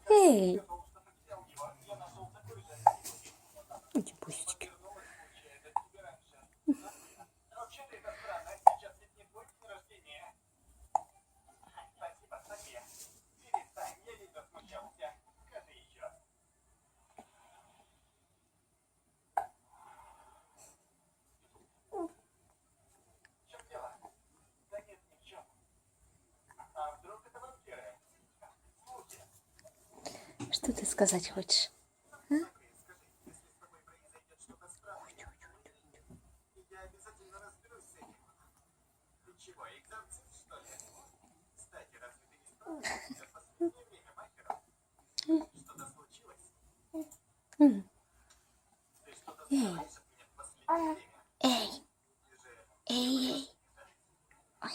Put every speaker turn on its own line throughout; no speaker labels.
Эй! Эти пусечки. Что ты сказать хочешь? А? Эй! Эй! Ой.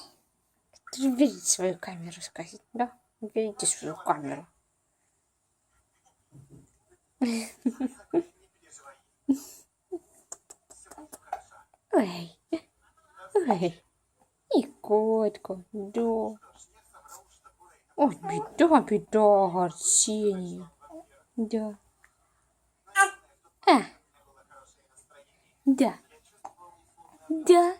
Ты берите свою камеру, сказать, да? Берите свою камеру. Эй! Эй! И котка, да. Ой, беда, Арсения. Да. Да. Да.